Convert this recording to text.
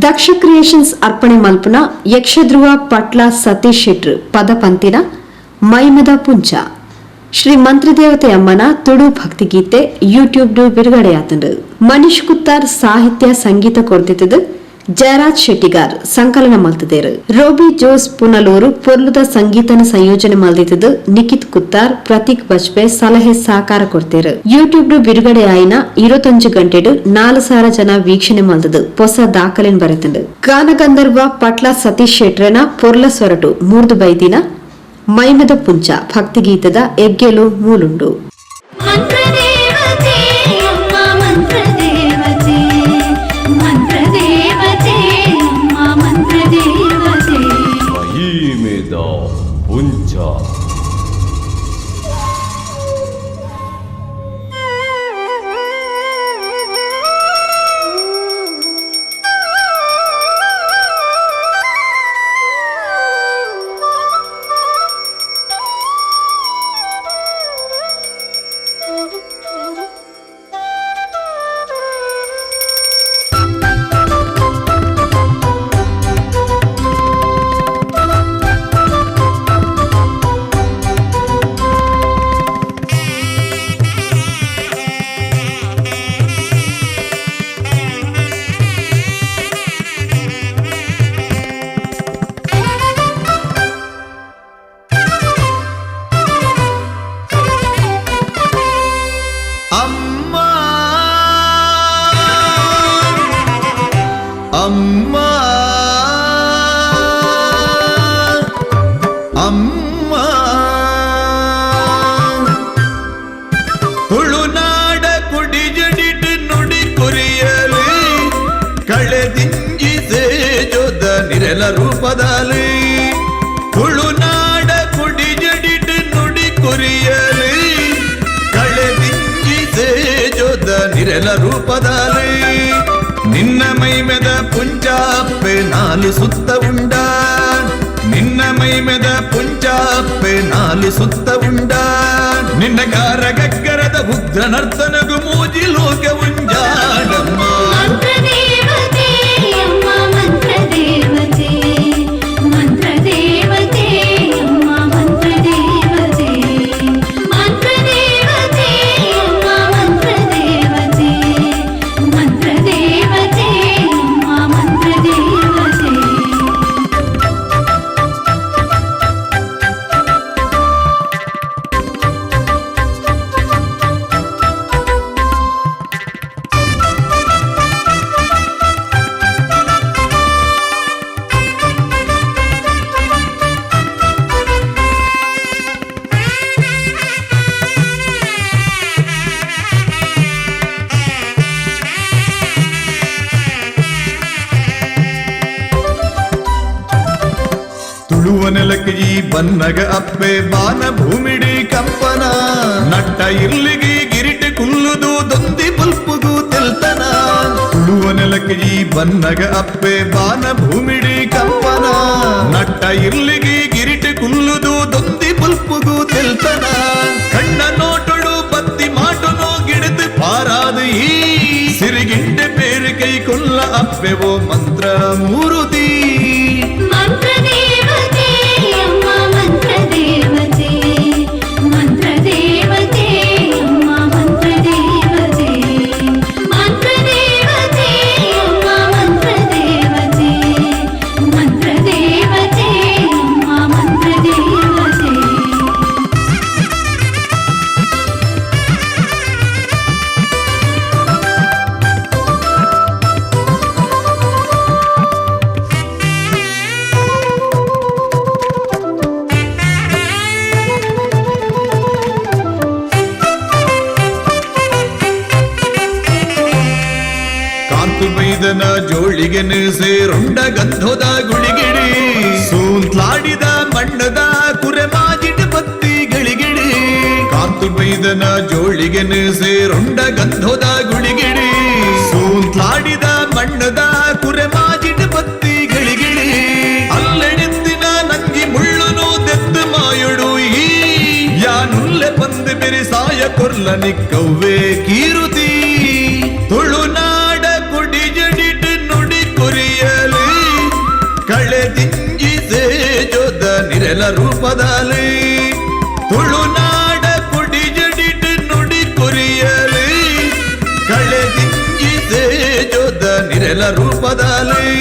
ದಕ್ಷ creations ಅರ್ಪಣೆ ಮಲ್ಪುನ ಯಕ್ಷಧ್ರುವ ಪಟ್ಲ ಸತೀಶ್ ಶೆಟ್ರ್ ಪದಪಂತಿನ ಮೈಮದ ಪುಂಚ ಶ್ರೀ ಮಂತ್ರದೇವತೆ ಅಮ್ಮನ ತುಳು ಭಕ್ತಿಗೀತೆ ಯೂಟ್ಯೂಬ್ ಬಿಡುಗಡೆಯಾತಂಡು. ಮನೀಶ್ ಕುತ್ತಾರ್ ಸಾಹಿತ್ಯ ಸಂಗೀತ ಕೊಡ್ತಿದ್ದು ಜಯರಾಜ್ ಶೆಟ್ಟಿಗಾರ್ ಸಂಕಲನ ಮಲ್ತಿದ್ದೇರು. ರೋಬಿ ಜೋಸ್ ಪುನಲೂರು ಪೊರ್ಲುದ ಸಂಗೀತನ ಸಂಯೋಜನೆ ಮಲ್ದಿದ್ದು ನಿಖಿತ್ ಕುತ್ತಾರ್ ಪ್ರತೀಕ್ ಬಜ್ಪೆ ಸಲಹೆ ಸಹಕಾರ ಕೊಡ್ತೇರು. ಯೂಟ್ಯೂಬ್ ಬಿಡುಗಡೆ ಆಯ್ನ 25 ಗಂಟೆಡು 4,000 ಜನ ವೀಕ್ಷಣೆ ಮಲ್ದದು ಹೊಸ ದಾಖಲೆನ್ ಬರೆತಂಡು. ಗಾನಗಂಧರ್ವ ಪಟ್ಲ ಸತೀಶ್ ಶೆಟ್ರನ ಪೊರ್ಲ ಸೊರಟು 3 ಬೈದಿನ ಮೈಮದ ಪುಂಚ ಭಕ್ತಿಗೀತದ ಎಗ್ಗೆಲು ಮೂಲುಂಡು. ಅಮ್ಮ ಅಮ್ಮ ತುಳುನಾಡ ಕುಡಿ ಜಡಿಟ್ ನುಡಿ ಕುರಿಯಲಿ ಕಳೆದಿಂಜಿ ಸೇಜೋದ ನಿರಲ ರೂಪದಲ್ಲಿ ತುಳುನಾಡ ಕುಡಿ ಜಡಿಟ್ ನುಡಿ ಕುರಿಯಲಿ ಕಳೆದಿಂಜಿ ಸೇಜೋದ ನಿರಲ ರೂಪದಲ್ಲಿ ನಿನ್ನ ಮೈಮೆದ ಪುಂಚಾಪ್ಪೆ ನಾಲು ಸುತ್ತ ಉಂಡ ನಿನ್ನ ಮೈಮೆದ ಪುಂಚಾಪ್ಪೆ ನಾಲು ಸುತ್ತ ಉಂಡ ನಿನ್ನ ಗಾರ ಗಗ್ಗರದ ಉಗ್ರ ನರ್ತನಗು ಮೂಜಿ ಲೋಕ ಉಂಜಾಡಮ್ಮ ತುಳುವನೆಲಕ್ಕೆ ಈ ಬನ್ನಗ ಅಪ್ಪೆ ಬಾನ ಭೂಮಿಡಿ ಕಂಪನ ನಟ್ಟ ಇರ್ಲಿಗಿ ಗಿರಿಟೆ ಕುಲ್ಲುದು ದೊಂದಿ ಬಲ್ಪುಗು ತೆಲ್ತನ ತುಳುವನೆಲಕ್ಕೆ ಈ ಬನ್ನಗ ಅಪ್ಪೆ ಬಾನ ಭೂಮಿಡಿ ಕಂಪನ ನಟ್ಟ ಇರ್ಲಿಗಿ ಗಿರಿಟೆ ಕುಲ್ಲುದು ದೊಂದಿ ಬಲ್ಪುಗು ತೆಲ್ತನ ಕಣ್ಣ ನೋಟೊಡು ಬತ್ತಿ ಮಾಟುನೋ ಗಿಡದು ಪಾರಾದ ಈ ಸಿರಿಗಿಂಡೆ ಬೇರೆ ಕೈ ಕೊಲ್ಲ ಅಪ್ಪೆವೋ ಮಂತ್ರ ಮೂರುತಿ ಬೈದನ ಜೋಳಿಗೆ ಸೇರುಂಡ ಗಂಧೋದ ಗುಳಿಗಿಡಿ ಸೂಂತ್ಲಾಡಿದ ಮಣ್ಣದ ಕುರೆ ಮಾಜಿಟ ಬತ್ತಿ ಗಳಿಗಿಡಿ ಕಾಂತು ಬೈದನ ಜೋಳಿಗೆ ಸೇರುಂಡ ಗಂಧೋದ ಗುಳಿಗಿಡಿ ಸೂಂತ್ಲಾಡಿದ ಮಣ್ಣದ ಕುರೆ ಮಾಜಿಟ ಬತ್ತಿ ಗಳಿಗಿಡಿ ಅಲ್ಲೆಡೆತ್ತಿನ ನಂಜಿ ಮುಳ್ಳುನು ದೆತ್ತು ಮಾಯುಡು ಈ ಯಾನುಲ್ಲೆ ಬಂದು ಬೆರೆ ಸಾಯ ಕೊರ್ಲ ನಿಕ್ಕವ್ವೆ ಕೀರುತಿ ತುಳುನಾಡ ಕುಡಿ ಜಡಿಟ್ ನುಡಿ ಕುರಿಯ ನಿರೆಲ ರೂಪದಲ್ಲಿ ತುಳುನಾಡ ಕುಡಿ ಜಡಿಟ್ ನುಡಿ ಕೊರಿಯಲಿ ಕಳೆ ದಿಂಜಿ ಸೇಜೋದ ನಿರೆಲ ರೂಪದಲ್ಲಿ